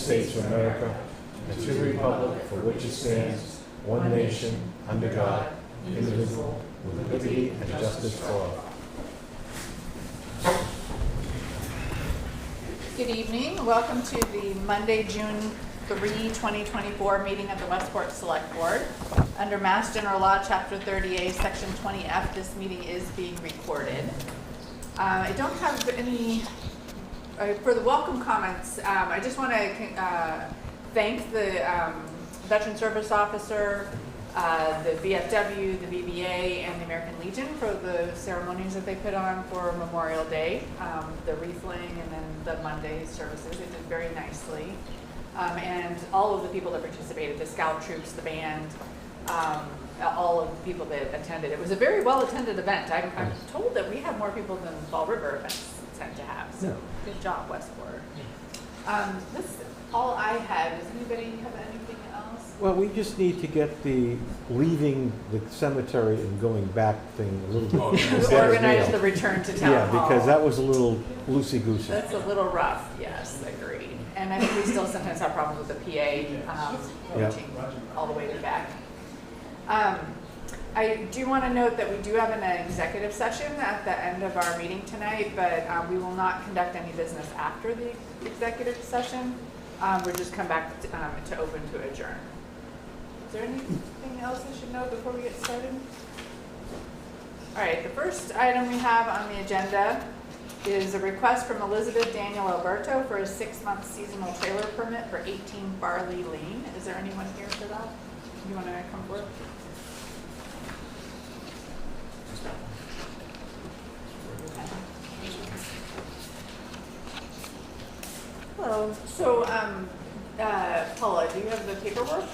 States of America and to the republic for which it stands, one nation, under God, indivisible, with liberty and justice for all. Good evening. Welcome to the Monday, June 3, 2024 meeting of the Westport Select Board. Under Mass General Law, Chapter 30A, Section 20F, this meeting is being recorded. I don't have any, for the welcome comments, I just want to thank the Veteran Service Officer, the VFW, the VBA, and the American Legion for the ceremonies that they put on for Memorial Day, the wreath-laying and then the Monday services. They did very nicely. And all of the people that participated, the scout troops, the band, all of the people that attended. It was a very well-attended event. I'm told that we have more people than Fall River events tend to have, so good job, Westport. That's all I had. Does anybody have anything else? Well, we just need to get the leaving the cemetery and going back thing a little bit. Organize the return to town hall. Yeah, because that was a little loosey-goosey. That's a little rough, yes, agreed. And I think we still sometimes have problems with the PA reaching all the way to back. I do want to note that we do have an executive session at the end of our meeting tonight, but we will not conduct any business after the executive session. We'll just come back to open to adjourn. Is there anything else I should know before we get started? All right, the first item we have on the agenda is a request from Elizabeth Daniel Alberto for a 6-month seasonal trailer permit for 18 Barley Lane. Is there anyone here for that? You want to come forward? Hello. So, Paula, do you have the paperwork?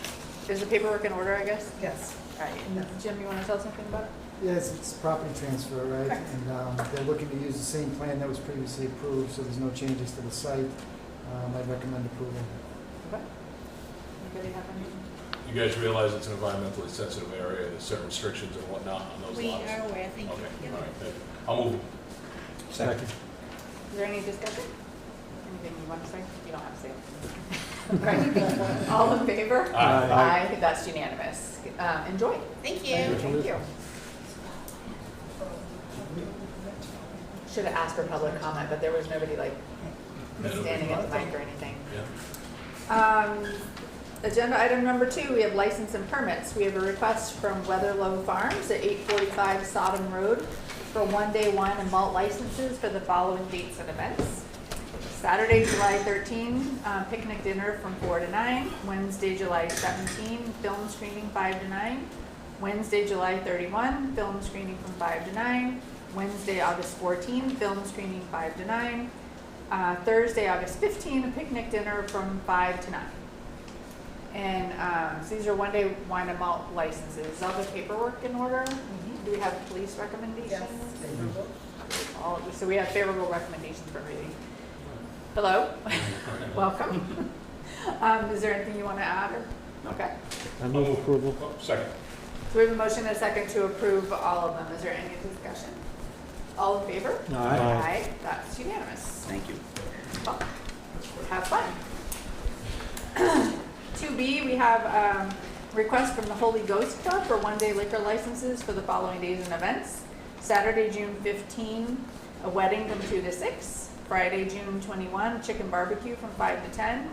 Is the paperwork in order, I guess? Yes. All right. And Jim, you want to tell something about it? Yes, it's property transfer, right? Okay. And they're looking to use the same plan that was previously approved, so there's no changes to the site. I'd recommend approval. Okay. Anybody have any? You guys realize it's an environmentally sensitive area, there's certain restrictions and whatnot on those We lots? are aware, thank you. Okay, Yep. all right, thank you. I'll move it. Second. Is there any discussion? Anything you want to say? You don't have to say it. Right. All in favor? Aye. Aye. That's unanimous. Enjoy. Thank you. Thank you. Should have asked for public comment, but there was nobody like standing at the mic or anything. Yeah. Agenda item number 2, we have license and permits. We have a request from Weatherlow Farms at 845 Sodom Road for one-day wine and malt licenses for the following dates and events. Saturday, July 13, picnic dinner from 4 to 9. Wednesday, July 17, film screening 5 to 9. Wednesday, July 31, film screening from 5 to 9. Wednesday, August 14, film screening 5 to 9. Thursday, August 15, a picnic dinner from 5 to 9. And so these are one-day wine and malt licenses. Is all the paperwork in order? Mm-hmm. Do we have police recommendations? Yes. So we have favorable recommendations for everything. Hello, welcome. Is there anything you want to add? Okay. I move approval. Oh, second. So we have a motion and a second to approve all of them. Is there any discussion? All in favor? Aye. Aye. That's unanimous. Thank you. Well, have fun. 2B, we have request from the Holy Ghost Club for one-day liquor licenses for the following days and events. Saturday, June 15, a wedding from 2 to 6. Friday, June 21, chicken barbecue from 5 to 10.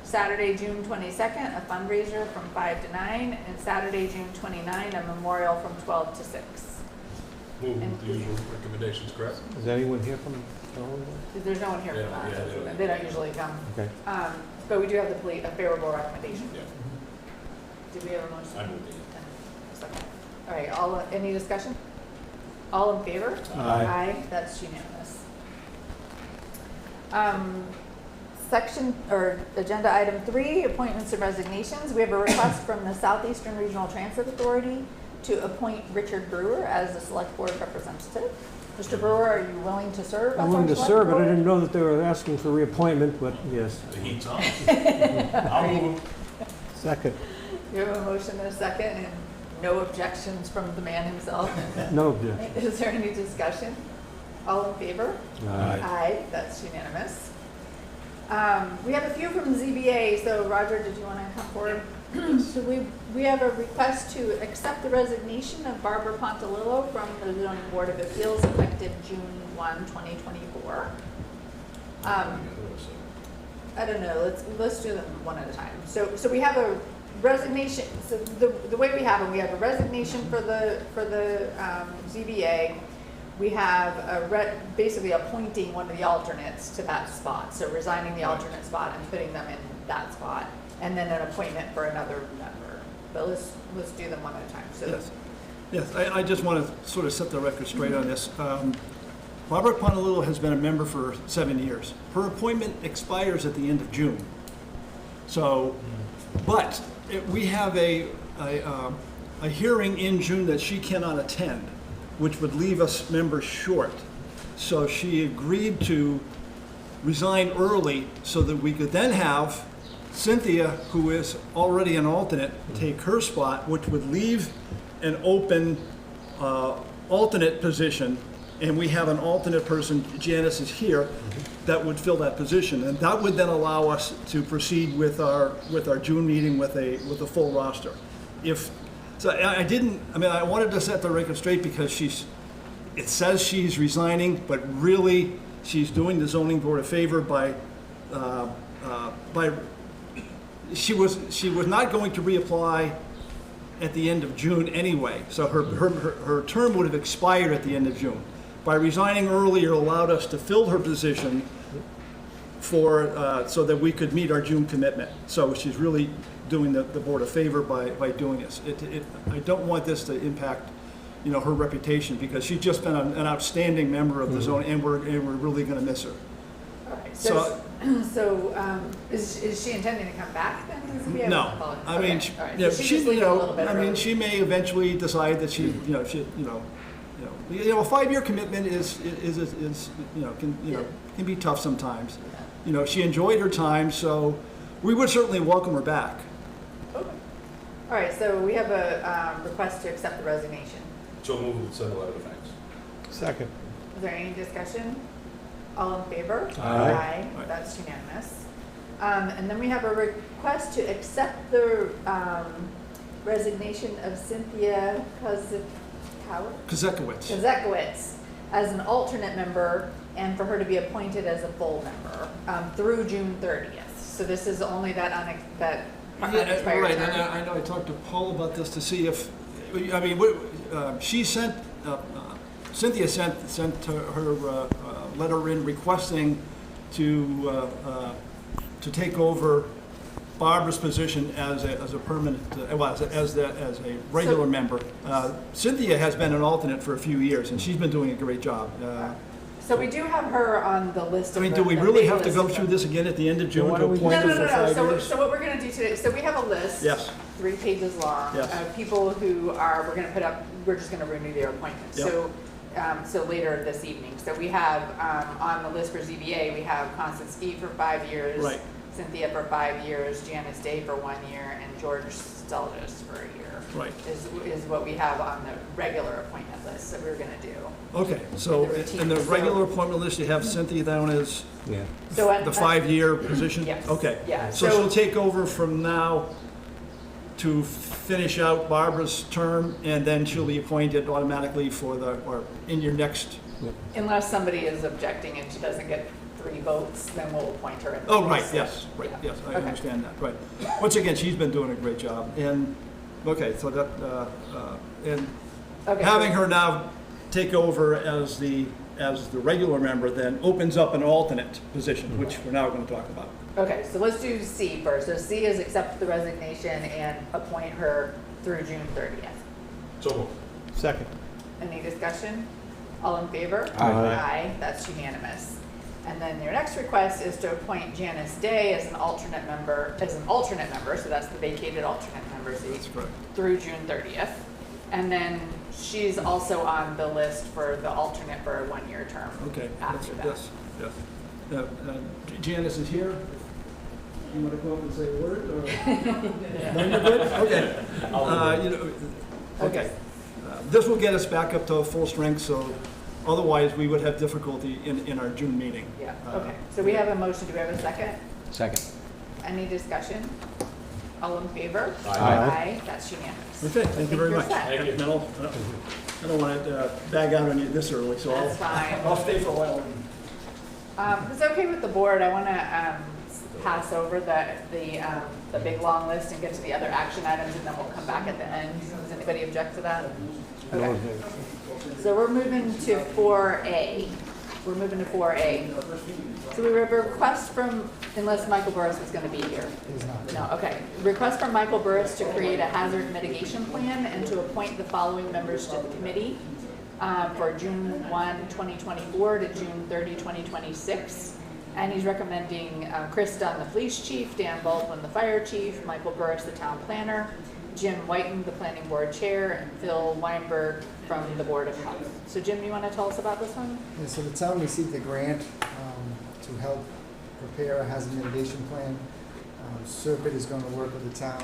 Saturday, June 22nd, a fundraiser from 5 to 9. And Saturday, June 29, a memorial from 12 to 6. Move with the usual recommendations, correct? Is anyone here from the Holy There's no one here for Yeah, that. yeah, They don't usually come. Okay. But we do have a favorable recommendation. Yeah. Did we have a motion? I move it. Second. All right, any discussion? All in favor? Aye. That's unanimous. Agenda item 3, appointments and resignations. We have a request from the Southeastern Regional Transit Authority to appoint Richard Brewer as the select board representative. Mr. Brewer, are you willing to serve? I'm willing to serve, but I didn't know that they were asking for reappointment, but yes. The heat's on. I'll move it. Second. You have a motion and a second, and no objections from the man himself. No objection. Is there any discussion? All in favor? Aye. Aye, that's unanimous. We have a few from ZBA, so Roger, did you want to come forward? So we have a request to accept the resignation of Barbara Pontilillo from the zoning board of appeals effective June 1, 2024. I don't know, let's do them one at a time. So we have a resignation, so the way we have them, we have a resignation for the ZBA. We have basically appointing one of the alternates to that spot, so resigning the alternate spot and putting them in that spot, and then an appointment for another member. But let's do them one at a time. So Yes, I just want to sort of set the record straight on this. Barbara Pontilillo has been a member for 7 years. Her appointment expires at the end of June. So, but we have a hearing in June that she cannot attend, which would leave us members short. So she agreed to resign early so that we could then have Cynthia, who is already an alternate, take her spot, which would leave an open alternate position. And we have an alternate person, Janice is here, that would fill that position. And that would then allow us to proceed with our June meeting with a full roster. I wanted to set the record straight because it says she's resigning, but really she's doing the zoning board a favor by she was not going to reapply at the end of June anyway. So her term would have expired at the end of June. By resigning earlier allowed us to fill her position so that we could meet our June commitment. So she's really doing the board a favor by doing this. I don't want this to impact, her reputation, because she's just been an outstanding member of the zone, and we're really going to miss her. all right. So is she intending to come back then? to the ZBA? No, All I mean, right. yeah, So she's just leaving a little bit early. she may eventually decide that a 5-year commitment can be tough sometimes. She enjoyed her time, so we would certainly welcome her back. Okay. All right, so we have a request to accept the resignation. So move and send a letter of thanks. Second. Is there any discussion? All in favor? Aye. Aye. That's unanimous. And then we have a request to accept the resignation of Cynthia Kozekowicz as an alternate member, and for her to be appointed as a full member through June 30th. So this is only that unexpired Right, term. and I know I talked to Paul about this to see if, Cynthia sent her letter in requesting to take over Barbara's position as a permanent, as a regular member. Cynthia has been an alternate for a few years, and she's been doing a great job. So we do have her on the list. Do we really have to go through this again at the end of June why to don't we appoint her for 5 No. years? So what we're going to do today, so we have a list. Yes. 3 pages long, Yes. of people who we're going to put up, we're just going to renew their appointments. Yep. So later this evening. So we have, on the list for ZBA, we have Constance E. for 5 years. Right. Cynthia for 5 years, Janice Day for 1 year, and George Stelgis for a year. Right. Is what we have on the regular appointment list that we're going to do. Okay, so The routine, in the so- regular appointment list, you have Cynthia down as Yeah. So the 5-year position? Yes. Okay. Yeah, So so- she'll take over from now to finish out Barbara's term, and then she'll be appointed automatically or in your next, Unless somebody is objecting and she doesn't get 3 votes, then we'll appoint her. in the oh, right, place. yes, right, Yeah. yes, I Okay. understand that, right. Once again, she's been doing a great job, and, okay, so that, and Okay. having her now take over as the regular member then opens up an alternate position, which we're now going to talk about. Okay, so let's do C first. So C is accept the resignation and appoint her through June 30th. So move. Second. Any discussion? All in favor? Aye. Aye, that's unanimous. And then your next request is to appoint Janice Day as an alternate member, so that's the vacated alternate member seat, That's correct. through June 30th. And then she's also on the list for the alternate for a 1-year term. Okay. After that. Yes. Janice is here. You want to come up and say a word? Or? No, you're good? Okay. Okay. This will get us back up to full strength, so Otherwise, we would have difficulty in our June meeting. Yeah, okay. So we have a motion. Do we have a second? Second. Any discussion? All in favor? Aye. That's unanimous. Okay, thank you very You're much. set. Thank you. And I don't want to bag out on you this early, so That's fine. I'll stay for a while. If it's okay with the board, I want to pass over the big long list and get to the other action items, and then we'll come back at the end. Does anybody object to that? Okay. So we're moving to 4A. We're moving to 4A. So we have a request from, unless Michael Burris is going to be here. He's not. No, okay. Request from Michael Burris to create a hazard mitigation plan and to appoint the following members to the committee for June 1, 2024 to June 30, 2026. And he's recommending Chris Dunn, the police chief, Dan Baldwin, the fire chief, Michael Burris, the town planner, Jim Whiten, the planning board chair, and Phil Weinberg from the Board of Health. So Jim, you want to tell us about this one? Yeah, so the town received a grant to help prepare a hazard mitigation plan. Serpent is going to work with the town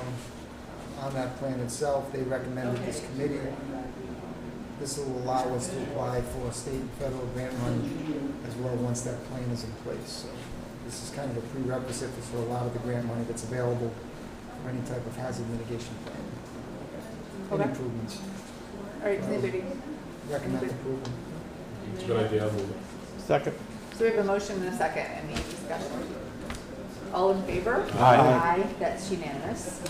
on that plan itself. They recommended this committee. This will allow us to apply for state and federal grant money as well once that plan is in place. So this is kind of a prerequisite for a lot of the grant money that's available for any type of hazard mitigation plan. Any Okay. improvements. All right, does anybody? Recommend approval. It's a good idea, I'll move it. Second. So we have a motion and a second. Any discussion? All in favor? Aye. That's unanimous.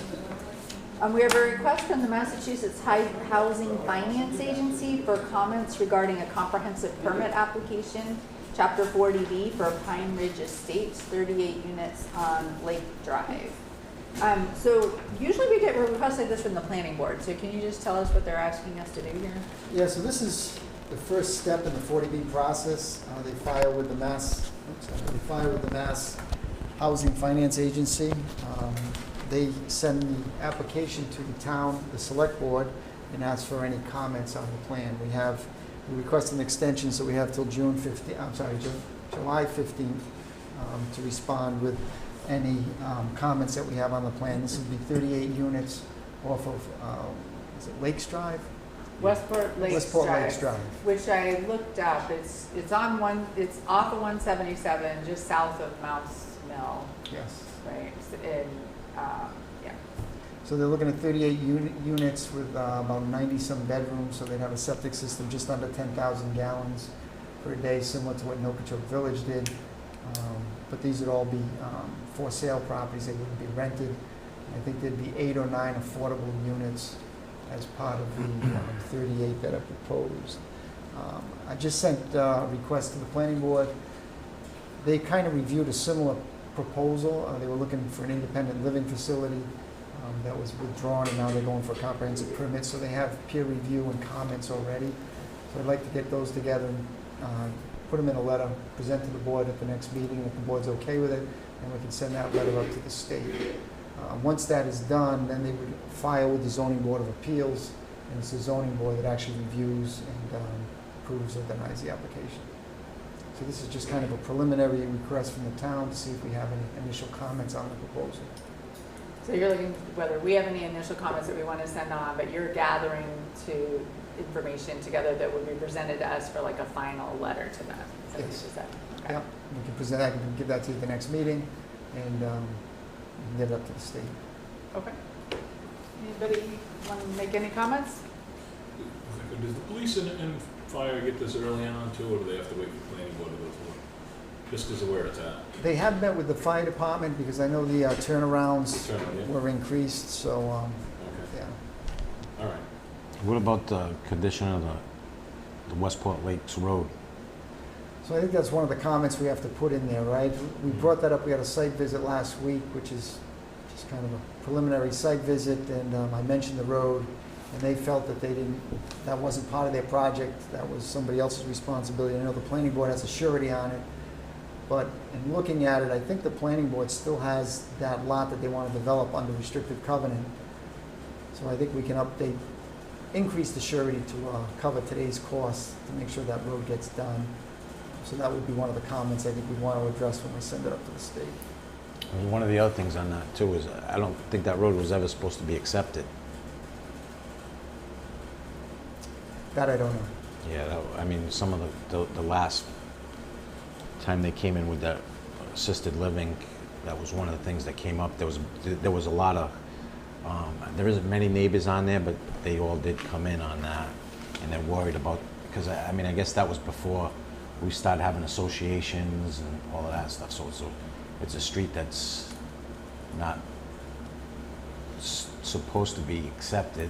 We have a request from the Massachusetts Housing Finance Agency for comments regarding a comprehensive permit application, Chapter 40B for Pine Ridge Estates, 38 units on Lake Drive. So usually we get requests like this from the planning board. So can you just tell us what they're asking us to do here? Yeah, so this is the first step in the 40B process. They file with the Mass Housing Finance Agency. They send the application to the town, the select board, and ask for any comments on the plan. We request an extension, so we have till July 15th to respond with any comments that we have on the plan. This would be 38 units off of, is it Lakes Drive? Westport Lakes Drive, Drive. which I looked up. It's off of 177, just south of Mouse Mill, Yes. right? Yeah. So they're looking at 38 units with about 90-some bedrooms, so they'd have a septic system just under 10,000 gallons per day, similar to what Nokichoke Village did. But these would all be for sale properties. They wouldn't be rented. I think there'd be 8 or 9 affordable units as part of the 38 that are proposed. I just sent a request to the planning board. They kind of reviewed a similar proposal. They were looking for an independent living facility that was withdrawn, and now they're going for a comprehensive permit. So they have peer review and comments already. So I'd like to get those together and put them in a letter, present to the board at the next meeting. If the board's okay with it, and we can send that letter up to the state. Once that is done, then they would file with the Zoning Board of Appeals, and it's the zoning board that actually reviews and approves or denies the application. So this is just kind of a preliminary request from the town to see if we have any initial comments on the proposal. So you're looking whether we have any initial comments that we want to send on, but you're gathering to information together that would be presented to us for like a final letter to them. Is that what you Yes. said? Okay. Yeah, we can present that, we can give that to you at the next meeting, and we can get it up to the state. Okay. Anybody want to make any comments? Does the police and fire get this early on too, or do they have to wait for planning board to go through it? Just because of where it's at? They have met with the fire department, because I know the turnarounds Turnaround, yeah. were increased, so, Okay, yeah. all right. What about the condition of the Westport Lakes Road? So I think that's one of the comments we have to put in there, right? We brought that up, we had a site visit last week, which is just kind of a preliminary site visit, and I mentioned the road, and they felt that that wasn't part of their project, that was somebody else's responsibility. I know the planning board has a surety on it, but in looking at it, I think the planning board still has that lot that they want to develop under restrictive covenant. So I think we can increase the surety to cover today's costs to make sure that road gets done. So that would be one of the comments I think we'd want to address when we send it up to the state. And one of the other things on that too is I don't think that road was ever supposed to be accepted. That I don't know. Yeah, I mean, some of the last time they came in with that assisted living, that was one of the things that came up. There was a lot of, there isn't many neighbors on there, but they all did come in on that, and they're worried about, because I mean, I guess that was before we started having associations and all of that stuff, so it's a street that's not supposed to be accepted,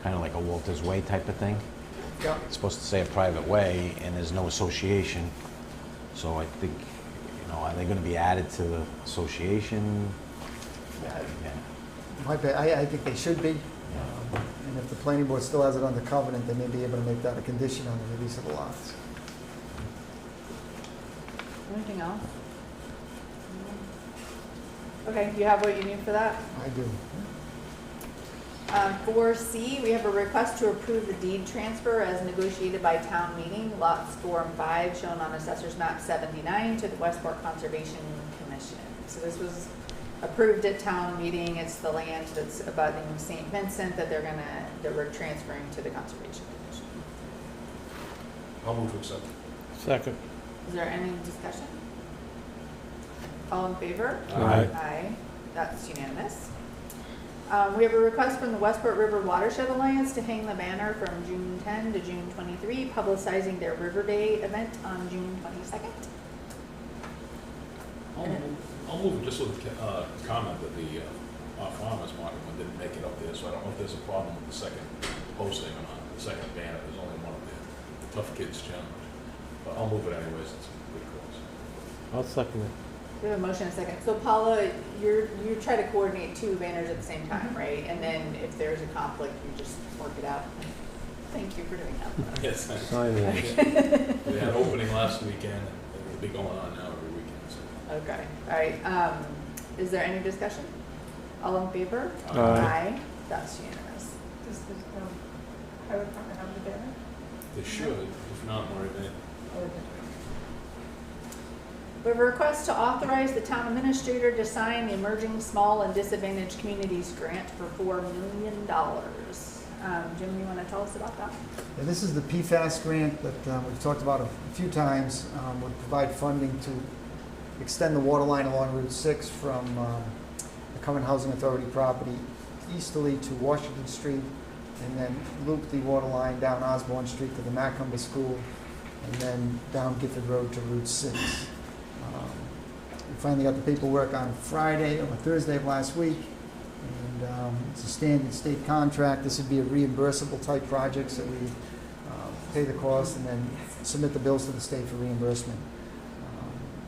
kind of like a Walter's Way type of thing. Yeah. It's supposed to say a private way, and there's no association. So I think, are they gonna be added to the association? Yeah, Yeah. I think they should be. And if the planning board still has it under covenant, they may be able to make that a condition on the release of the lots. Anything else? Okay, you have what you need for that? I do. 4C, we have a request to approve the deed transfer as negotiated by town meeting, lots 4 and 5 shown on Assessor's Map 79 to the Westport Conservation Commission. So this was approved at town meeting. It's the land that's abutting St. Vincent that we're transferring to the Conservation Commission. I'll move to accept. Second. Is there any discussion? All in favor? Aye. Aye. That's unanimous. We have a request from the Westport River Watershed Alliance to hang the banner from June 10 to June 23, publicizing their River Day event on June 22nd. I'll move just with a comment that the farmer's market one didn't make it up there, so I don't know if there's a problem with the second posting or not. The second banner, there's only one up there. Tough Kids Challenge. But I'll move it anyways, it's a good cause. I'll second it. We have a motion and a second. So Paula, you try to coordinate 2 banners at the same time, right? And then if there's a conflict, you just work it out. Thank you for doing that. Yes, thanks. Sign it. We had opening last weekend, and it'll be going on now every weekend, so. Okay, all right. Is there any discussion? All in favor? Aye. That's unanimous. Does the highway department have the banner? They should, if not, Marie, they. We have a request to authorize the town administrator to sign the Emerging Small and Disadvantaged Communities Grant for $4 million. Jim, you want to tell us about that? And this is the PFAS grant that we've talked about a few times. Would provide funding to extend the water line along Route 6 from the Current Housing Authority property easterly to Washington Street, and then loop the water line down Osborne Street to the Macomber School, and then down Gifford Road to Route 6. We finally got the paperwork on Friday or Thursday of last week, and it's a standard state contract. This would be a reimbursable type project, so we pay the cost and then submit the bills to the state for reimbursement.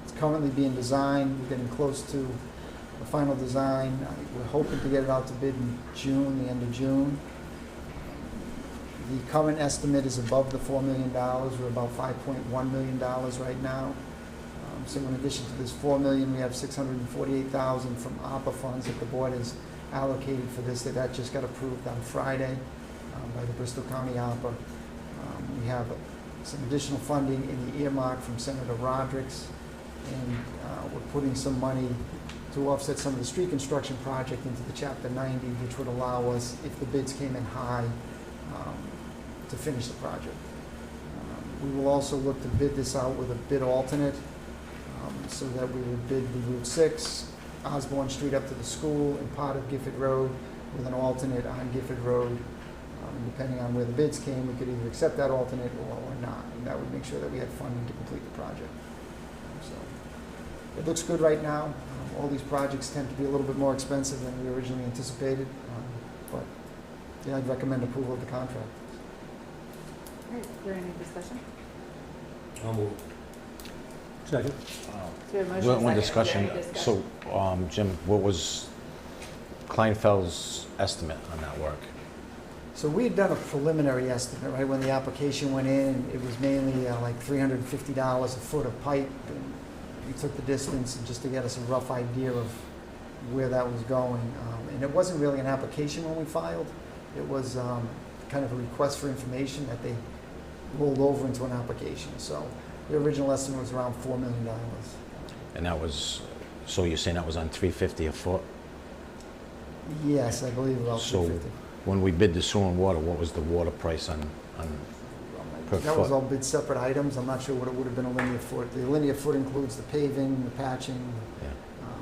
It's currently being designed. We're getting close to the final design. We're hoping to get it out to bid in June, the end of June. The current estimate is above the $4 million. We're about $5.1 million right now. So in addition to this $4 million, we have $648,000 from ARPA funds that the board has allocated for this. That just got approved on Friday by the Bristol County ARPA. We have some additional funding in the earmark from Senator Rodericks, and we're putting some money to offset some of the street construction project into the Chapter 90, which would allow us, if the bids came in high, to finish the project. We will also look to bid this out with a bid alternate, so that we would bid the Route 6, Osborne Street up to the school, and part of Gifford Road with an alternate on Gifford Road. Depending on where the bids came, we could either accept that alternate or not, and that would make sure that we had funding to complete the project. So it looks good right now. All these projects tend to be a little bit more expensive than we originally anticipated, but yeah, I'd recommend approval of the contract. All right, is there any discussion? I'll move. Second. So we have a motion and One a second. Is there discussion. any discussion? So, Jim, what was Kleinfeld's estimate on that work? So we had done a preliminary estimate, right, when the application went in. It was mainly like $350 a foot of pipe, and we took the distance and just to get us a rough idea of where that was going. And it wasn't really an application when we filed. It was kind of a request for information that they rolled over into an application. So the original estimate was around $4 million. And that was, so you're saying that was on $350 a foot? Yes, I believe about So $350. when we bid the sewer and water, what was the water price on Per That was foot. all bid separate items. I'm not sure what it would have been a linear foot. The linear foot includes the paving, the patching. Yeah. um,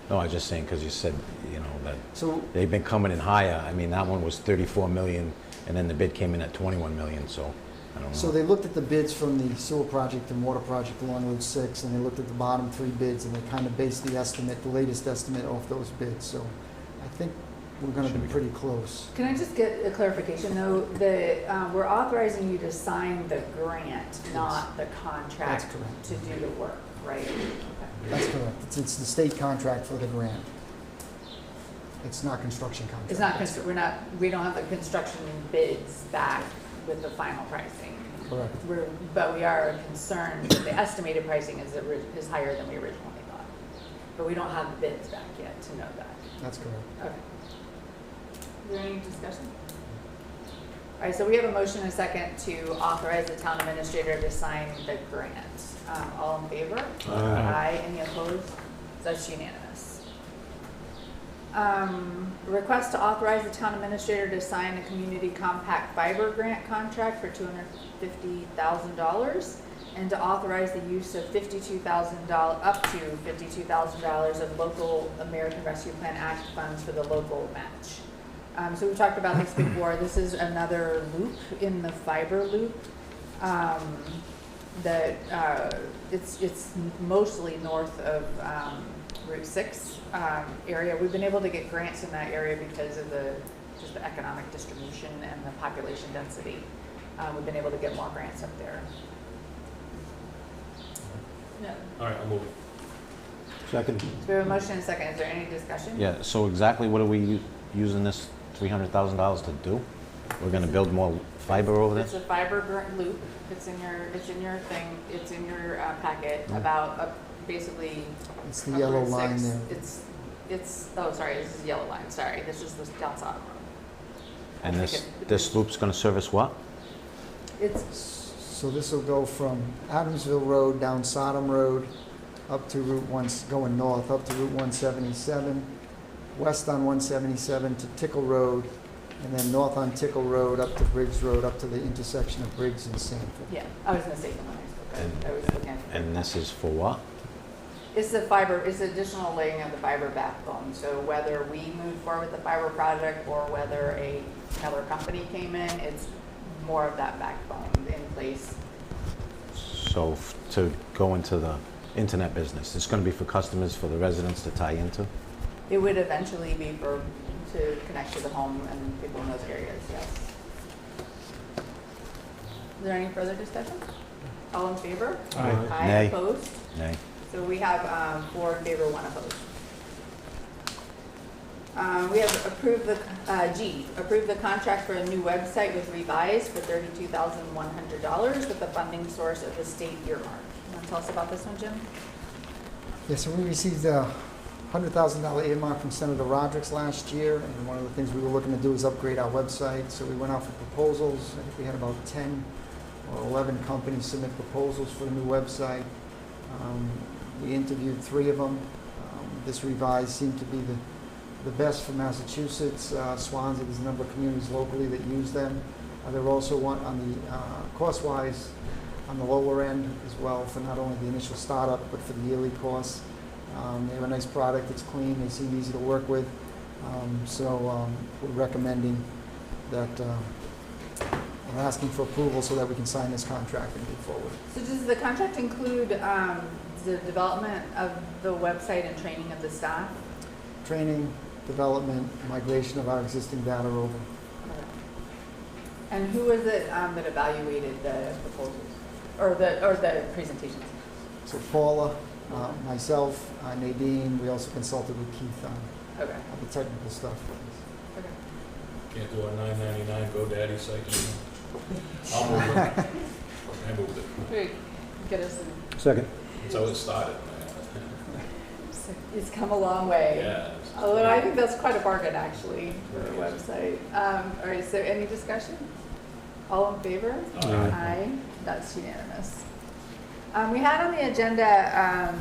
No, I was just saying, because you said, you know, that So, they've been coming in higher. I mean, that one was 34 million, and then the bid came in at 21 million, so I don't know. so they looked at the bids from the sewer project and water project along Route 6, and they looked at the bottom 3 bids, and they kind of based the estimate, the latest estimate off those bids. So I think we're going to Should be be pretty close. Can I just get a clarification, though? We're authorizing you to sign the grant, not the contract That's correct. to do the work, right? Okay. That's correct. It's the state contract for the grant. It's not construction contract. It's not, we don't have the construction bids back with the final pricing. Correct. But we are concerned that the estimated pricing is higher than we originally thought. But we don't have the bids back yet to know that. That's correct. Okay. Is there any discussion? All right, so we have a motion and a second to authorize the town administrator to sign the grant. All in favor? Aye. Any opposed? That's unanimous. Request to authorize the town administrator to sign a community compact fiber grant contract for $250,000 and to authorize the use of up to $52,000 of local American Rescue Plan Act funds for the local match. So we've talked about this before. This is another loop in the fiber loop. It's mostly north of Route 6 area. We've been able to get grants in that area because of just the economic distribution and the population density. We've been able to get more grants up there. Yeah. All right, I'll move it. Second. So we have a motion and a second. Is there any discussion? Yeah, so exactly what are we using this $300,000 to do? We're gonna build more fiber over It's there? a fiber loop. It's in your thing. It's in your packet about basically. It's the yellow Route line 6. there. Oh, sorry, this is the yellow line. Sorry, this is the down Sodom Road. And this loop's gonna service what? It's, So this will go from Adamsville Road down Sodom Road up to Route 1, going north, up to Route 177, west on 177 to Tickle Road, and then north on Tickle Road up to Briggs Road, up to the intersection of Briggs and Sanford. yeah, I was mistaken when I spoke. I was looking at. And this is for what? It's the fiber, it's additional laying of the fiber backbone. So whether we move forward with the fiber project or whether another company came in, it's more of that backbone in place. So to go into the internet business, it's gonna be for customers, for the residents to tie into? It would eventually be to connect to the home and people in those areas, yes. Is there any further discussion? All in favor? Aye. Nay. Opposed? Nay. So we have 4 in favor, 1 opposed. We have approved approve the contract for a new website with Revise for $32,100 with the funding source of the state earmark. You want to tell us about this one, Jim? Yeah, so we received a $100,000 earmark from Senator Rodericks last year, and one of the things we were looking to do is upgrade our website. So we went out for proposals. I think we had about 10 or 11 companies submit proposals for the new website. We interviewed 3 of them. This Revise seemed to be the best for Massachusetts. Swansea, there's a number of communities locally that use them. They're also one on the cost-wise on the lower end as well for not only the initial startup but for the yearly costs. They have a nice product. It's clean. They seem easy to work with. So we're recommending that we're asking for approval so that we can sign this contract and move forward. So does the contract include the development of the website and training of the staff? Training, development, migration of our existing data over. And who was it that evaluated the proposals or the presentations? So Paula, myself, Nadine, we also consulted with Keith on Okay. the technical stuff. Okay. Can't do our $9.99 GoDaddy site anymore. I'll move it. I moved it. Great. Get us in. Second. That's how it started. It's come a long way. Yeah. Although I think that's quite a bargain, actually, for a website. All right, so any discussion? All in favor? Aye. That's unanimous. We had on the agenda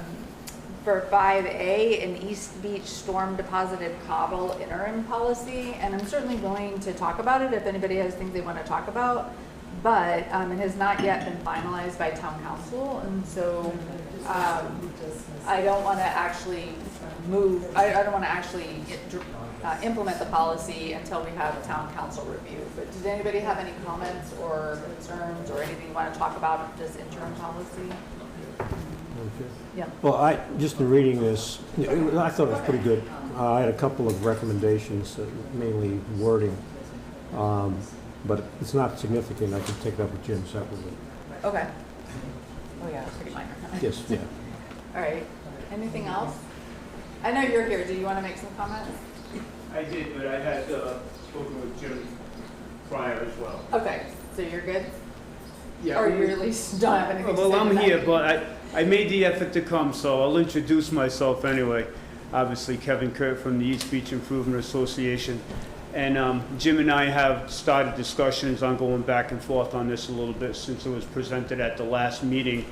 for 5A an East Beach storm deposited cobble interim policy, and I'm certainly willing to talk about it if anybody has things they want to talk about. but it has not yet been finalized by town council, and so I don't want to actually I don't want to actually implement the policy until we have town council review. But does anybody have any comments or concerns or anything you want to talk about this interim policy? Yeah. Well, just in reading this, I thought it was pretty good. I had a couple of recommendations, mainly wording, but it's not significant. I can take it up with Jim separately. Okay. Oh yeah, pretty minor. Yes, yeah. All right. Anything else? I know you're here. Do you want to make some comments? I did, but I had spoken with Jim prior as well. Okay. So you're good? Yeah. Or you at least don't have anything to say Well, I'm to that? here, but I made the effort to come, so I'll introduce myself anyway. Obviously, Kevin Kurt from the East Beach Improvement Association. And Jim and I have started discussions on going back and forth on this a little bit since it was presented at the last meeting.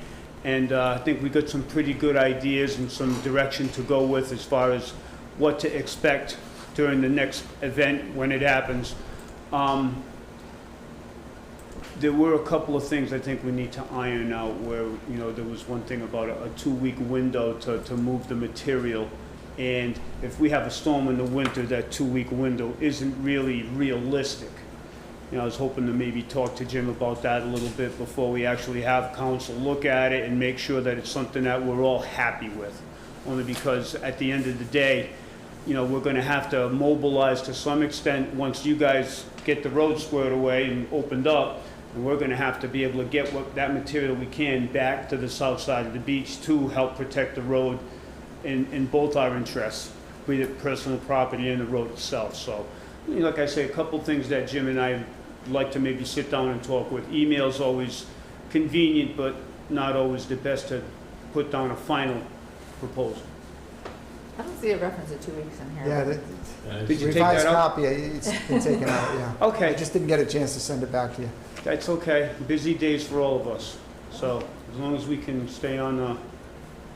And I think we got some pretty good ideas and some direction to go with as far as what to expect during the next event when it happens. There were a couple of things I think we need to iron out where, you know, there was one thing about a 2-week window to move the material. And if we have a storm in the winter, that 2-week window isn't really realistic. You know, I was hoping to maybe talk to Jim about that a little bit before we actually have council look at it and make sure that it's something that we're all happy with. Only because at the end of the day, you know, we're gonna have to mobilize to some extent once you guys get the road squared away and opened up. And we're gonna have to be able to get that material we can back to the south side of the beach to help protect the road in both our interests, be it personal property and the road itself. So, you know, like I say, a couple things that Jim and I like to maybe sit down and talk with. Email's always convenient, but not always the best to put down a final proposal. I don't see a reference to 2 weeks in here. Yeah, And Did you take revised that out? copy, it's been taken out, yeah. Okay. I just didn't get a chance to send it back to you. That's okay. Busy days for all of us. So as long as we can stay on the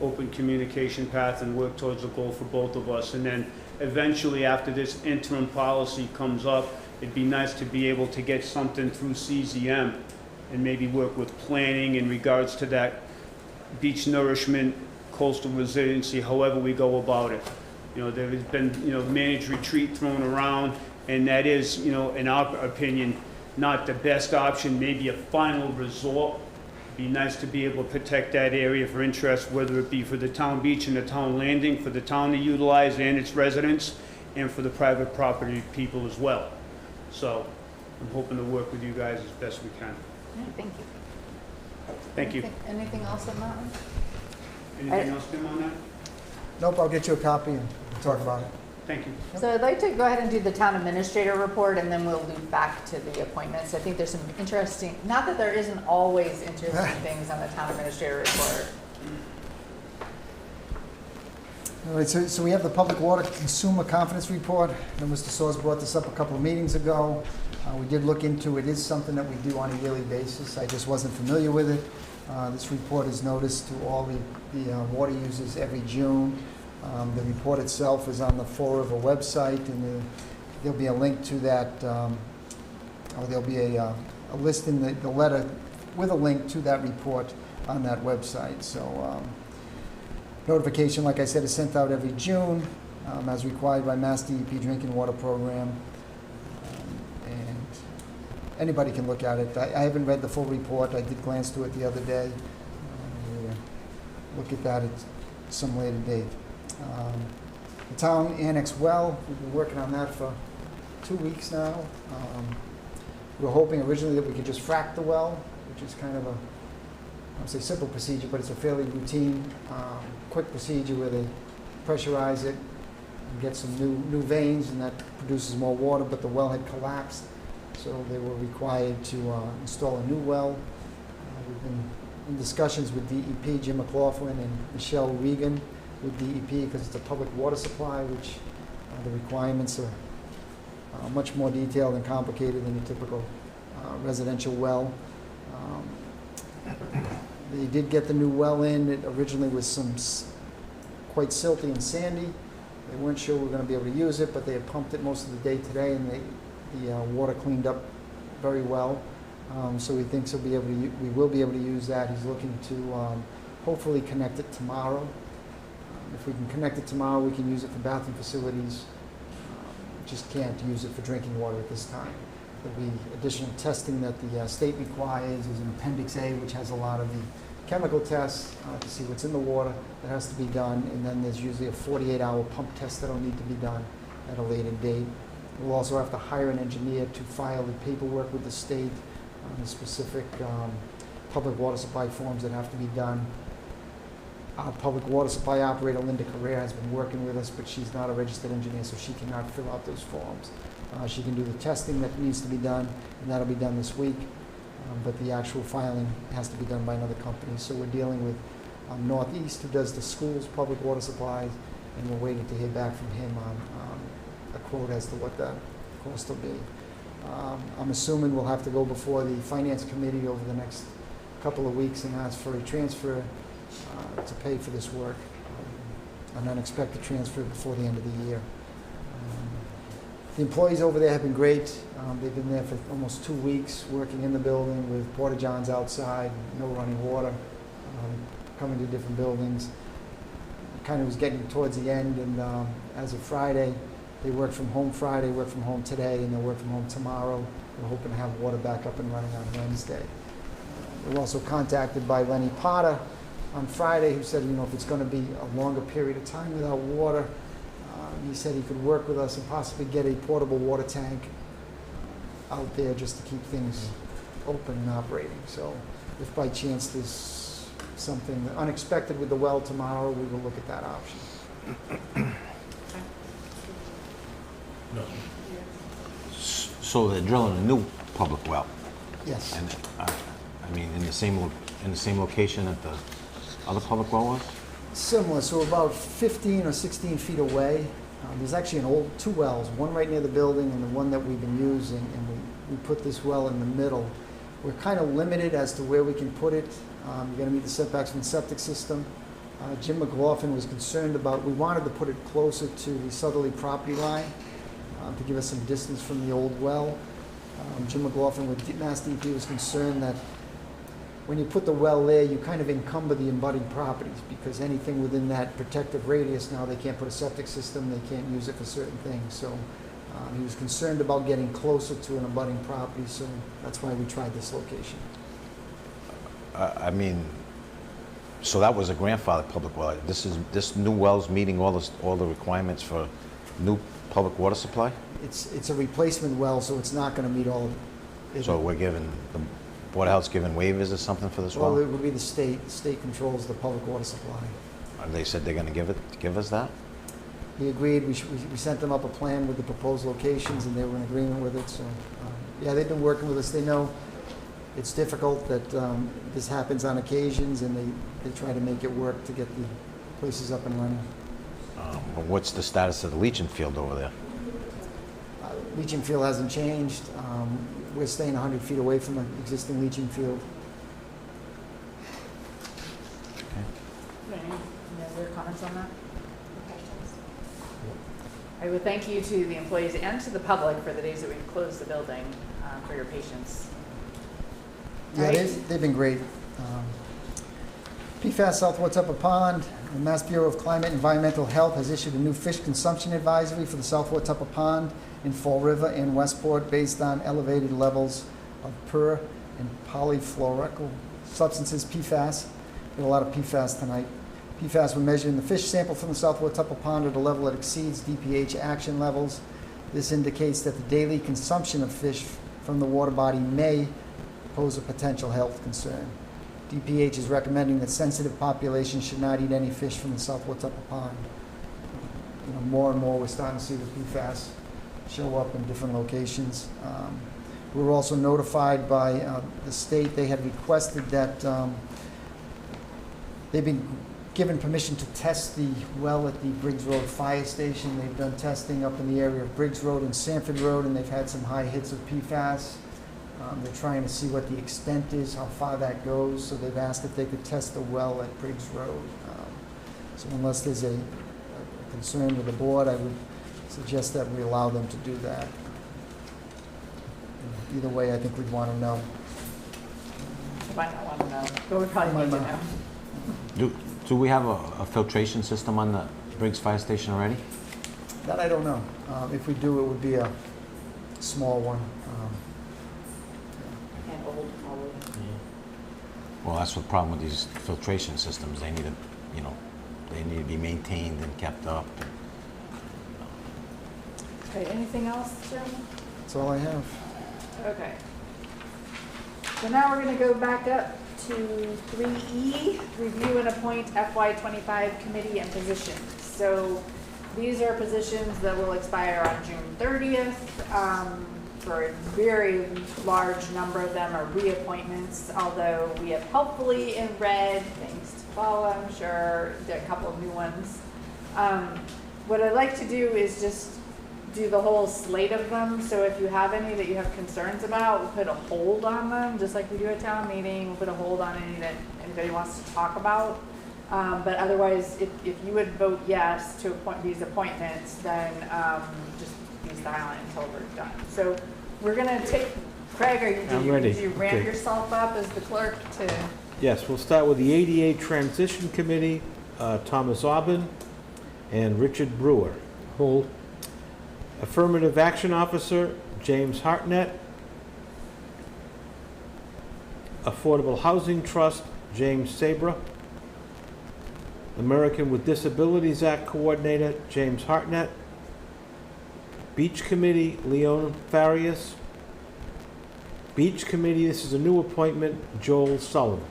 open communication path and work towards a goal for both of us. And then eventually after this interim policy comes up, it'd be nice to be able to get something through CZM and maybe work with planning in regards to that beach nourishment, coastal resiliency, however we go about it. You know, there has been, you know, managed retreat thrown around, and that is, you know, in our opinion, not the best option, maybe a final resort. Be nice to be able to protect that area for interest, whether it be for the town beach and the town landing, for the town to utilize and its residents, and for the private property people as well. So I'm hoping to work with you guys as best we can. Yeah, thank you. Thank you. Anything else on that one? Anything else, Tim, on that? Nope, I'll get you a copy and talk about it. Thank you. So I'd like to go ahead and do the town administrator report, and then we'll loop back to the appointments. I think there's some interesting, not that there isn't always interesting things on the town administrator report. All right, so we have the Public Water Consumer Confidence Report. Now, Mr. Soers brought this up a couple of meetings ago. We did look into it. It is something that we do on a yearly basis. I just wasn't familiar with it. This report is noticed to all the water users every June. The report itself is on the Fall River website, and there'll be a link to that, or there'll be a list in the letter with a link to that report on that website. So notification, like I said, is sent out every June as required by Mass DEP Drinking Water Program. And anybody can look at it. I haven't read the full report. I did glance through it the other day. We'll look at that at some later date. The town annex well, we've been working on that for 2 weeks now. We were hoping originally that we could just frack the well, which is kind of a, I would say simple procedure, but it's a fairly routine, quick procedure where they pressurize it and get some new veins, and that produces more water, but the well had collapsed, so they were required to install a new well. We've been in discussions with DEP, Jim McLaughlin and Michelle Regan with DEP, because it's a public water supply, which the requirements are much more detailed and complicated than a typical residential well. They did get the new well in. It originally was quite silty and sandy. They weren't sure we were going to be able to use it, but they had pumped it most of the day today, and the water cleaned up very well. So he thinks we will be able to use that. He's looking to hopefully connect it tomorrow. If we can connect it tomorrow, we can use it for bathroom facilities. Just can't use it for drinking water at this time. There'll be additional testing that the state requires. There's an Appendix A, which has a lot of the chemical tests to see what's in the water that has to be done. And then there's usually a 48-hour pump test that'll need to be done at a later date. We'll also have to hire an engineer to file the paperwork with the state on the specific public water supply forms that have to be done. Our public water supply operator, Linda Correa, has been working with us, but she's not a registered engineer, so she cannot fill out those forms. She can do the testing that needs to be done, and that'll be done this week. But the actual filing has to be done by another company. So we're dealing with Northeast, who does the school's public water supplies, and we're waiting to hear back from him on a quote as to what that cost will be. I'm assuming we'll have to go before the Finance Committee over the next couple of weeks and ask for a transfer to pay for this work, an unexpected transfer before the end of the year. The employees over there have been great. They've been there for almost 2 weeks, working in the building with porta-johns outside, no running water, coming to different buildings. Kind of was getting towards the end, and as of Friday, they worked from home Friday, worked from home today, and they'll work from home tomorrow. We're hoping to have water back up and running on Wednesday. We were also contacted by Lenny Potter on Friday, who said, if it's going to be a longer period of time without water, he said he could work with us and possibly get a portable water tank out there just to keep things open and operating. So if by chance there's something unexpected with the well tomorrow, we will look at that option. No. So they're drilling a new public well, Yes. and I mean, in the same location that the other public well was? Similar, so about 15 or 16 feet away. There's actually two wells, one right near the building and the one that we've been using, and we put this well in the middle. We're kind of limited as to where we can put it. You're going to meet the setbacks from the septic system. Jim McLaughlin was concerned about, we wanted to put it closer to the southerly property line to give us some distance from the old well. Jim McLaughlin with Mass DEP was concerned that when you put the well there, you kind of encumber the abutting properties, because anything within that protective radius, now they can't put a septic system, they can't use it for certain things. So he was concerned about getting closer to an abutting property, so that's why we tried this location. I mean, so that was a grandfathered public well. This new well's meeting all the requirements for new public water supply? It's a replacement well, so it's not going to meet all of it. So we're giving, the Board of Health's giving waivers or something for this Well, well? it would be the state. The state controls the public water supply. They said they're gonna give us that? He agreed. We sent them up a plan with the proposed locations, and they were in agreement with it. So, yeah, they've been working with us. They know it's difficult, that this happens on occasions, and they try to make it work to get the places up and running. But what's the status of the leaching field over there? Leaching field hasn't changed. We're staying 100 feet away from the existing leaching field. Any other comments on that? Questions? I would thank you to the employees and to the public for the days that we've closed the building, for your patience. Yeah, Right. they've been great. PFAS Southwoods Upper Pond, the Mass Bureau of Climate and Environmental Health has issued a new fish consumption advisory for the Southwoods Upper Pond in Fall River and Westport based on elevated levels of per and polyfluoroalkyl substances, PFAS. We had a lot of PFAS tonight. PFAS were measured in the fish sample from the Southwoods Upper Pond at a level that exceeds DPH action levels. This indicates that the daily consumption of fish from the water body may pose a potential health concern. DPH is recommending that sensitive populations should not eat any fish from the Southwoods Upper Pond. More and more we're starting to see the PFAS show up in different locations. We were also notified by the state. They had requested that they've been given permission to test the well at the Briggs Road Fire Station. They've done testing up in the area of Briggs Road and Sanford Road, and they've had some high hits of PFAS. They're trying to see what the extent is, how far that goes, so they've asked if they could test the well at Briggs Road. So unless there's a concern with the board, I would suggest that we allow them to do that. Either way, I think we'd want to know. You might not want to know, but we probably need to know. Do we have a filtration system on the Briggs Fire Station already? That I don't know. If we do, it would be a small one. And old, probably. Well, that's the problem with these filtration systems. They need to, they need to be maintained and kept up. Okay, anything else, Jim? That's all I have. Okay. So now we're gonna go back up to 3E, review and appoint FY25 committee and positions. So these are positions that will expire on June 30th. For a very large number of them are reappointments, although we have helpfully in red, thanks to Paula, I'm sure, a couple of new ones. What I'd like to do is just do the whole slate of them, so if you have any that you have concerns about, we'll put a hold on them, just like we do at town meeting. We'll put a hold on any that anybody wants to talk about. But otherwise, if you would vote yes to appoint these appointments, then just be silent until we're done. So we're gonna take, Craig, I'm ready. did you ramp Okay. yourself up as the clerk to? Yes, we'll start with the ADA Transition Committee, Thomas Aubin and Richard Brewer. Hold. Affirmative Action Officer, James Hartnett. Affordable Housing Trust, James Sabra. American with Disabilities Act Coordinator, James Hartnett. Beach Committee, Leon Farias. Beach Committee, this is a new appointment, Joel Sullivan.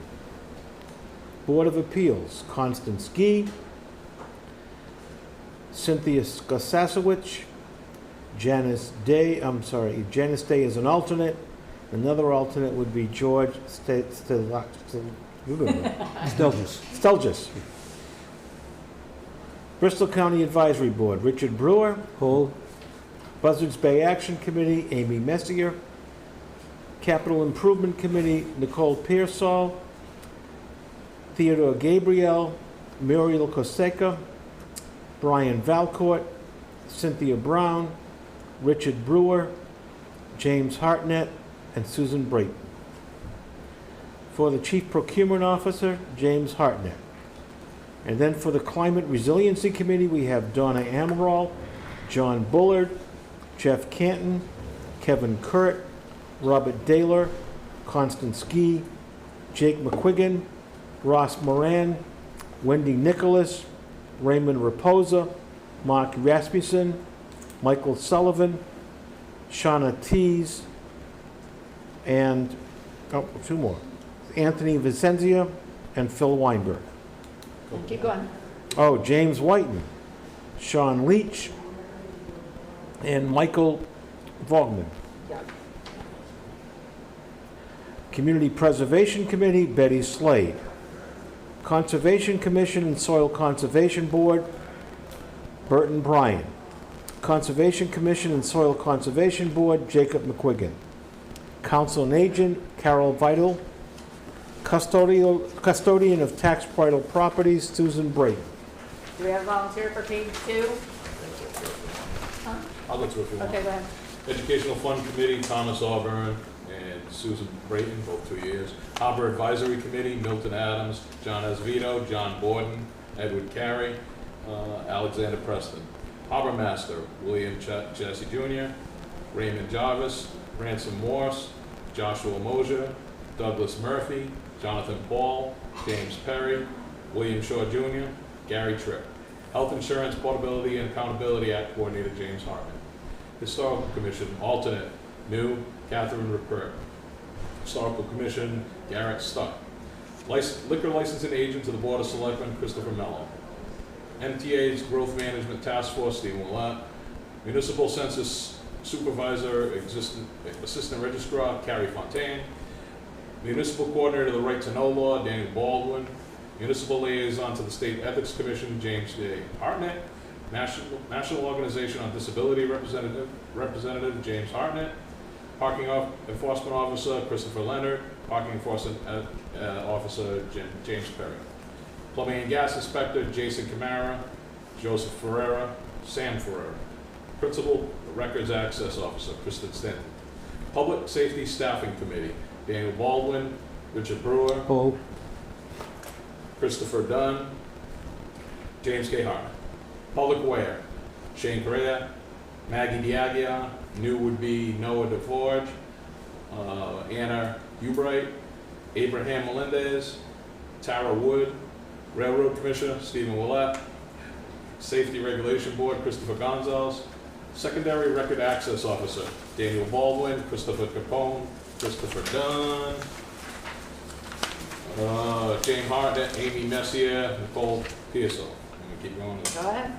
Board of Appeals, Constance Gee. Cynthia Skosasowicz. Janice Day is an alternate. Another alternate would be George Stelgis. Bristol County Advisory Board, Richard Brewer. Hold. Buzzards Bay Action Committee, Amy Messier. Capital Improvement Committee, Nicole Pearsall. Theodore Gabriel, Muriel Coseca. Brian Valcourt, Cynthia Brown, Richard Brewer, James Hartnett, and Susan Brayton. For the Chief Procurement Officer, James Hartnett. And then for the Climate Resiliency Committee, we have Donna Amaral, John Bullard, Jeff Canton, Kevin Kurt, Robert Daler, Constance Gee, Jake McQuiggan, Ross Moran, Wendy Nicholas, Raymond Raposa, Mark Rasmussen, Michael Sullivan, Shauna Tees, and, two more, Anthony Vicenzia and Phil Weinberg. Keep going. Oh, James Whiten, Sean Leach, and Michael Vogman. Yeah. Community Preservation Committee, Betty Slade. Conservation Commission and Soil Conservation Board, Burton Bryan. Conservation Commission and Soil Conservation Board, Jacob McQuiggan. Council and Agent, Carol Vital. Custodian of Tax Bridal Properties, Susan Brayton. Do we have a volunteer for page 2? I'll go through if you want. Okay, go ahead. Educational Fund Committee, Thomas Auburn and Susan Brayton, both 2 years. Harbor Advisory Committee, Milton Adams, John Esvito, John Borden, Edward Carey, Alexander Preston. Harbor Master, William Jesse Jr., Raymond Jarvis, Ransom Morse, Joshua Mosier, Douglas Murphy, Jonathan Paul, James Perry, William Shaw Jr., Gary Tripp. Health Insurance Portability and Accountability Act Coordinator, James Hartman. Historical Commission, alternate, new, Catherine Rupert. Historical Commission, Garrett Stuck. Liquor Licensing Agent to the Board of Selectmen, Christopher Mello. MTA's Growth Management Task Force, Stephen Willett. Municipal Census Supervisor, Assistant Registrar, Carrie Fontaine. Municipal Coordinator of the Right to Know Law, Daniel Baldwin. Municipal Liaison to the State Ethics Commission, James J. Hartnett. National Organization on Disability Representative James Hartnett. Parking Enforcement Officer, Christopher Leonard. Parking Enforcement Officer, James Perry. Plumbing and Gas Inspector, Jason Camara. Joseph Ferreira, Sam Ferreira. Principal Records Access Officer, Kristen Stanton. Public Safety Staffing Committee, Daniel Baldwin, Richard Brewer, Hello. Christopher Dunn, James K. Hart. Public Aware, Shane Correa, Maggie Diagia, new would be Noah DeForge, Anna Hubright, Abraham Melendez, Tara Wood, Railroad Commissioner Stephen Willett, Safety Regulation Board Christopher Gonzalez, Secondary Record Access Officer Daniel Baldwin, Christopher Capone, Christopher Dunn, Jane Hartnett, Amy Messier, Nicole Pearsall. I'm gonna keep going. Go ahead.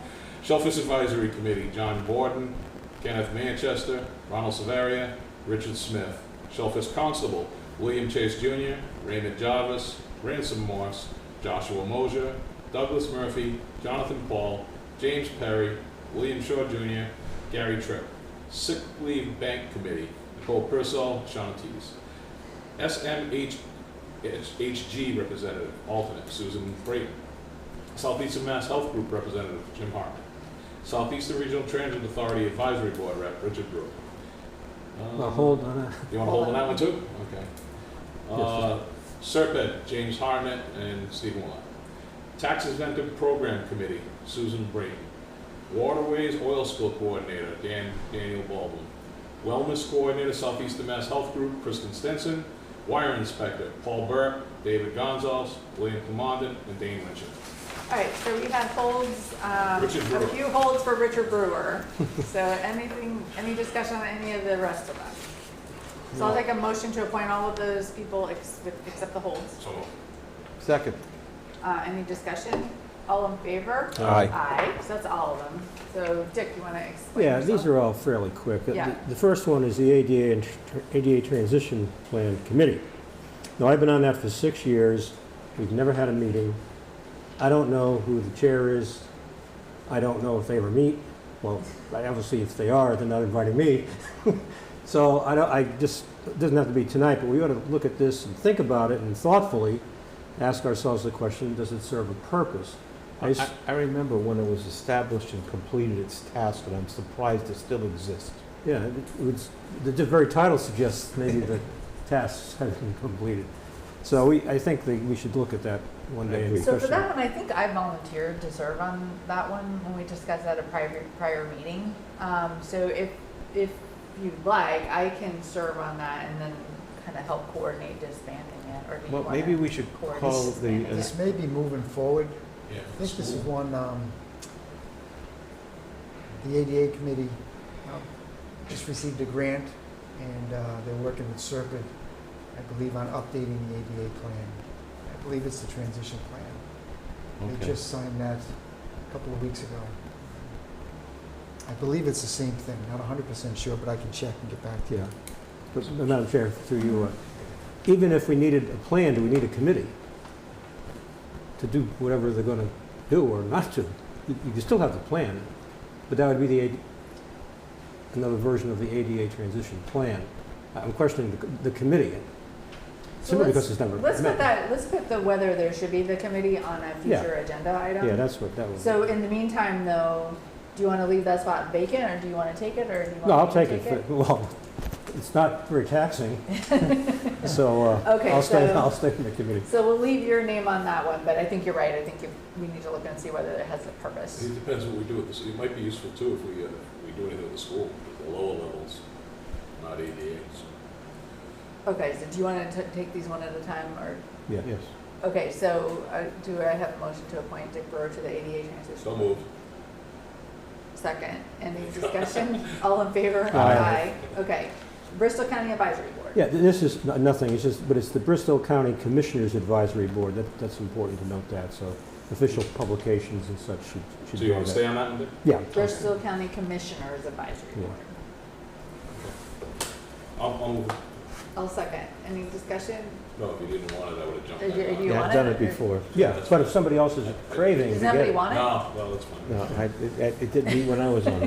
Shellfish Advisory Committee, John Borden, Kenneth Manchester, Ronald Savaria, Richard Smith. Shellfish Constable, William Chase Jr., Raymond Jarvis, Ransom Morse, Joshua Mosier, Douglas Murphy, Jonathan Paul, James Perry, William Shaw Jr., Gary Tripp. Sick Leave Bank Committee, Nicole Pearsall, Sean Tees. SMHG Representative, alternate, Susan Brayton. Southeastern Mass Health Group Representative, Jim Hartman. Southeastern Regional Transit Authority Advisory Board Rep, Richard Brewer. Now, hold on. You want to hold on that one too? Okay. Serpent, James Hartnett and Stephen Willett. Tax Incentive Program Committee, Susan Brayton. Waterways Oil Spill Coordinator, Daniel Baldwin. Wellness Coordinator, Southeastern Mass Health Group, Kristen Stenson. Wire Inspector, Paul Burke, David Gonzalez, William Commandant, and Dane Winchell. All right, so we had holds, Richard Brewer. a few holds for Richard Brewer. So any discussion on any of the rest of them? So I'll take a motion to appoint all of those people except the holds. So, Second. Any discussion? All in favor? Aye. Aye, so that's all of them. So Dick, you want to explain Yeah, yourself? these are all fairly quick. Yeah. The first one is the ADA Transition Plan Committee. Now, I've been on that for 6 years. We've never had a meeting. I don't know who the chair is. I don't know if they ever meet. Well, obviously, if they are, they're not inviting me. So it doesn't have to be tonight, but we ought to look at this and think about it and thoughtfully ask ourselves the question, does it serve a purpose? I remember when it was established and completed its task, and I'm surprised it still exists. Yeah, the very title suggests maybe the tasks have been completed. So I think that we should look at that one day. and So for question that one, I think I volunteered to serve on that one when we discussed at a prior meeting. So if you'd like, I can serve on that and then kind of help coordinate disbanding it, or do you Well, want maybe we should call the, This may be moving forward. yeah. I think this is one, the ADA committee just received a grant, and they're working with Serpent, I believe, on updating the ADA plan. I believe it's the transition plan. They okay. just signed that a couple of weeks ago. I believe it's the same thing, not 100% sure, but I can check and get back to you. Yeah. But, Madam Chair, through you, even if we needed a plan, do we need a committee to do whatever they're going to do or not to? You can still have the plan, but that would be another version of the ADA transition plan. I'm questioning the committee, simply because it's never Let's met. put the whether there should be the committee on a future agenda item. Yeah, that's what that was. So in the meantime, though, do you want to leave that spot vacant, or do you want to take it, or do you want No, I'll me take to it. Well, it's not very taxing, so Okay, I'll stay so- in the committee. So we'll leave your name on that one, but I think you're right. I think we need to look and see whether it has a purpose. It depends what we do with this. It might be useful too if we do anything with the school, the lower levels, not ADA. Okay, so do you want to take these one at a time, or? Yeah. Yes. Okay, so do I have a motion to appoint Dick Brewer to the ADA transition? So moved. Second. Any discussion? All in favor? Aye. Okay. Bristol County Advisory Board. Yeah, this is nothing, but it's the Bristol County Commissioners Advisory Board. That's important to note that, so official publications and such should So you go want to there. stay on that one, Dick? Yeah. Bristol County Commissioners Advisory Yeah. Board. I'll move. I'll second. Any discussion? No, if you didn't want it, I would have jumped Do you- back do you on. Yeah, want I've done it, it or- before. Yeah, but if somebody else is craving to Does get anybody it. want it? No, well, that's fine. No, it didn't meet when I was on.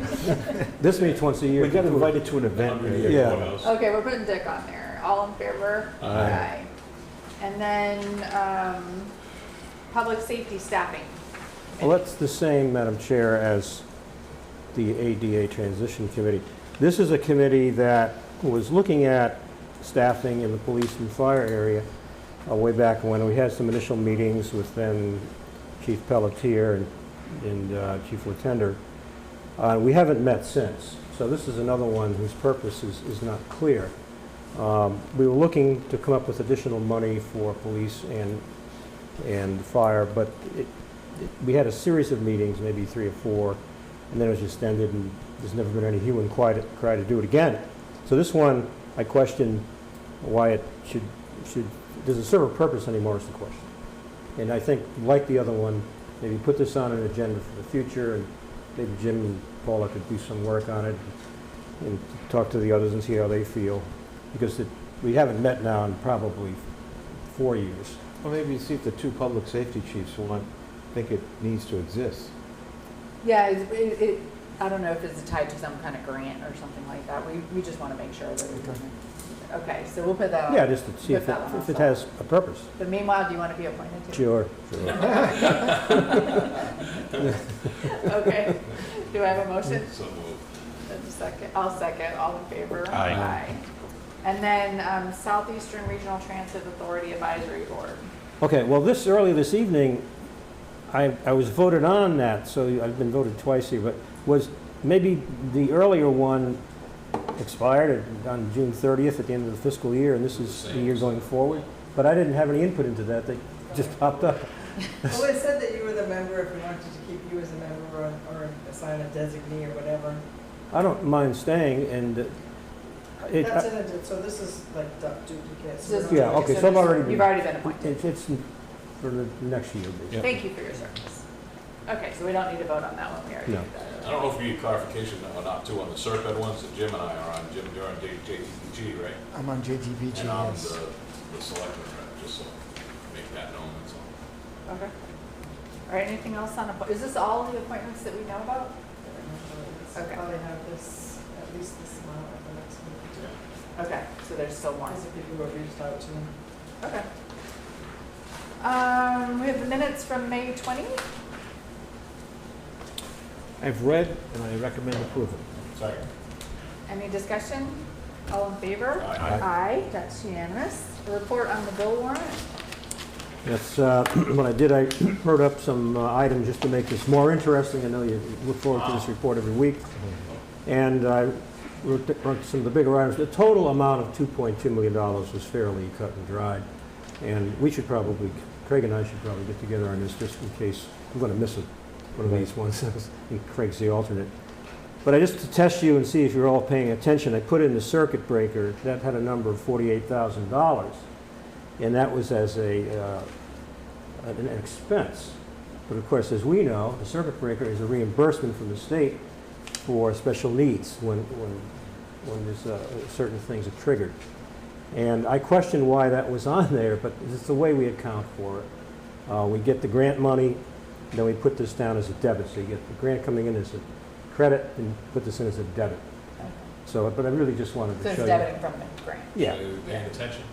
This meets once a year. We got invited to an event. Yeah. Okay, we're putting Dick on there. All in favor? Aye. And then, Public Safety Staffing. Well, that's the same, Madam Chair, as the ADA Transition Committee. This is a committee that was looking at staffing in the police and fire area way back when. We had some initial meetings with then Chief Pelletier and Chief Latender. We haven't met since, so this is another one whose purpose is not clear. We were looking to come up with additional money for police and fire, but we had a series of meetings, maybe 3 or 4, and then it was just ended, and there's never been any hue and cry to do it again. So this one, I question why it should does it serve a purpose anymore is the question. And I think, like the other one, maybe put this on an agenda for the future, and maybe Jim and Paula could do some work on it and talk to the others and see how they feel, because we haven't met now in probably 4 years. Well, maybe see if the 2 public safety chiefs think it needs to exist. Yeah, I don't know if it's tied to some kind of grant or something like that. We just want to make sure that it's, okay, so we'll put that on. Yeah, just to see if it has a purpose. But meanwhile, do you want to be appointed to? Sure. Okay. Do I have a motion? So moved. Just a second. I'll second. All in favor? Aye. And then Southeastern Regional Transit Authority Advisory Board. Okay, well, early this evening, I was voted on that, so I've been voted twice here, but was maybe the earlier one expired on June 30th at the end of the fiscal year, and this is the year going forward, but I didn't have any input into that. They just popped up. Well, it said that you were the member if we wanted to keep you as a member or assign a designee or whatever. I don't mind staying, and That's in it, so this is like duplicate. So Just- yeah, okay, so I've already You've already been appointed. it's for the next year, basically. Thank you for your service. Okay, so we don't need to vote on that one. We already No. did that. I don't know if we need clarification or not too on the Serped ones that Jim and I are on. Jim, you're on JTPG, right? I'm on JTPG, And I'm yes. the selectman rep, just so make that known, that's all. Okay. All right, anything else on, is this all the appointments that we know about? So Okay. probably have this, at least this amount at the next meeting. Okay, so there's still more. These are people who have reached out to me. Okay. We have the minutes from May 20. I've read, and I recommend approval. Second. Any discussion? All in favor? Aye. Aye, that's unanimous. A report on the bill warrant. That's what I did. I wrote up some items just to make this more interesting. I know you look forward to this report every week. And I wrote some of the bigger items. The total amount of $2.2 million was fairly cut and dried. And we should probably, Craig and I should probably get together on this just in case I'm going to miss one of these ones. And Craig's the alternate. But I just to test you and see if you're all paying attention, I put in the circuit breaker. That had a number of $48,000. And that was as an expense. But of course, as we know, the circuit breaker is a reimbursement from the state for special needs when there's certain things are triggered. And I question why that was on there, but it's the way we account for it. We get the grant money, then we put this down as a debit. So you get the grant coming in as a credit and put this in as a debit. So, but I really just wanted So to it's show you. debiting from the grant. Yeah. Are you paying attention?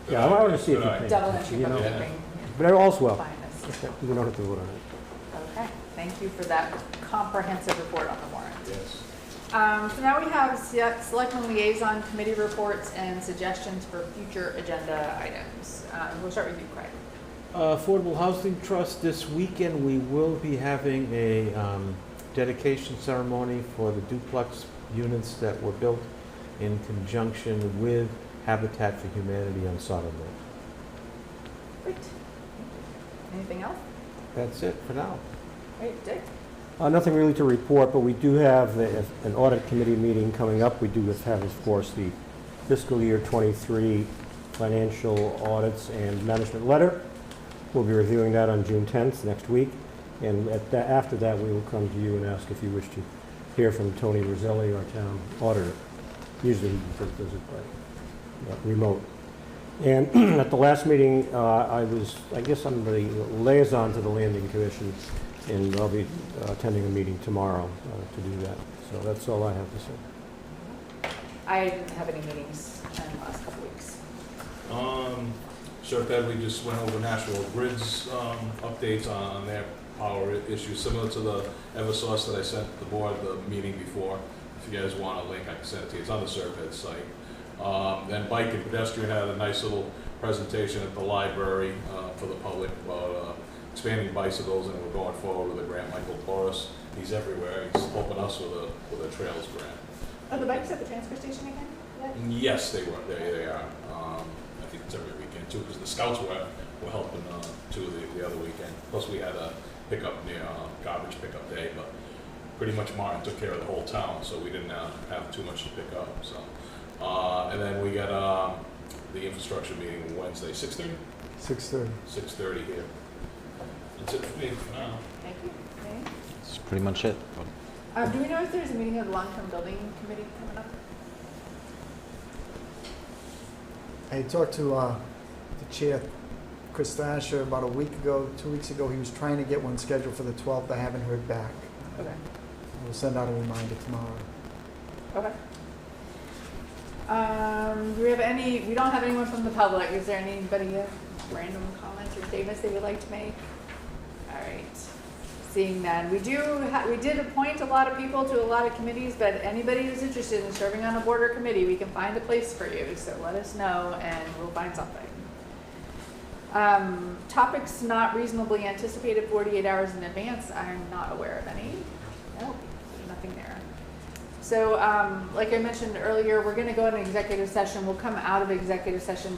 Yeah, I want to see if Good you're eye. paying Double attention, entry you from know. the Yeah. grant. But all's well. Finest. We don't have to vote on it. Okay, thank you for that comprehensive report on the warrant. Yes. So now we have Selectmen Liaison Committee reports and suggestions for future agenda items. We'll start with you, Craig. Affordable Housing Trust, this weekend, we will be having a dedication ceremony for the duplex units that were built in conjunction with Habitat for Humanity on Sodom Road. Great. Anything else? That's it for now. Great, Dick? Nothing really to report, but we do have an audit committee meeting coming up. We do have, of course, the fiscal year 23 financial audits and management letter. We'll be reviewing that on June 10th, next week. And after that, we will come to you and ask if you wish to hear from Tony Roselli, our town auditor. Usually he does it by remote. And at the last meeting, I guess I'm the liaison to the Landing Commission, and I'll be attending a meeting tomorrow to do that. So that's all I have to say. I didn't have any meetings in the last couple weeks. Serped, we just went over National Grid's updates on their power issues, similar to the Eversource that I sent the board the meeting before. If you guys want a link, I can send it to you. It's on the Serped site. Then bike and pedestrian had a nice little presentation at the library for the public about expanding bicycles, and we're going forward with a grant. Michael Torres, he's everywhere. He's helping us with a trails grant. Are the bikes at the transfer station again? Yeah. Yes, they were. They are. I think it's every weekend too, because the scouts were helping too the other weekend. Plus we had a pickup near garbage pickup day, but pretty much Martin took care of the whole town, so we didn't have too much to pick up. So, and then we got the infrastructure meeting Wednesday, 6:30. 6:30. 6:30 here. That's it for me for now. Thank you. Okay. That's pretty much it. Do we know if there's a meeting of the long-term building committee coming up? I talked to the chair, Chris Thacher, about a week ago, 2 weeks ago. He was trying to get one scheduled for the 12th. I haven't heard back. Okay. We'll send out a reminder tomorrow. Okay. Do we have any, we don't have anyone from the public. Is there anybody have random comments or statements they would like to make? All right. Seeing none. We did appoint a lot of people to a lot of committees, but anybody who's interested in serving on a board or committee, we can find a place for you. So let us know and we'll find something. Topics not reasonably anticipated 48 hours in advance. I'm not aware of any. Nope, nothing there. So, like I mentioned earlier, we're going to go into executive session. We'll come out of executive session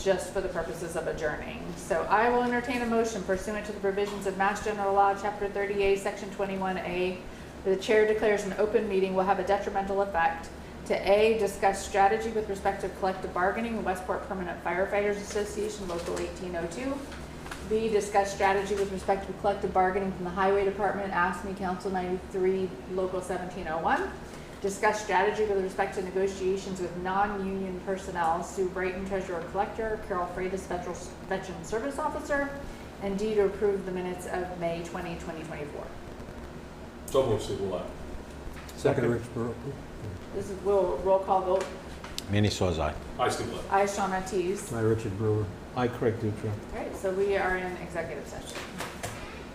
just for the purposes of adjourning. So I will entertain a motion pursuant to the provisions of Mass General Law, Chapter 30A, Section 21A. The chair declares an open meeting will have a detrimental effect to A, discuss strategy with respect to collective bargaining with Westport Permanent Firefighters Association, Local 1802. B, discuss strategy with respect to collective bargaining from the Highway Department, ASME Council 93, Local 1701. Discuss strategy with respect to negotiations with non-union personnel, Sue Brighton, Treasurer Collector, Carol Freitas, Veteran Service Officer, and D, to approve the minutes of May 20, 2024. So we'll see. We'll Second, Rich Burrow. This is roll call vote. Manny Saw's aye. I still love. I, Shauna Tees. Hi, Richard Brewer. Hi, Craig Dutra. All right, so we are in executive session.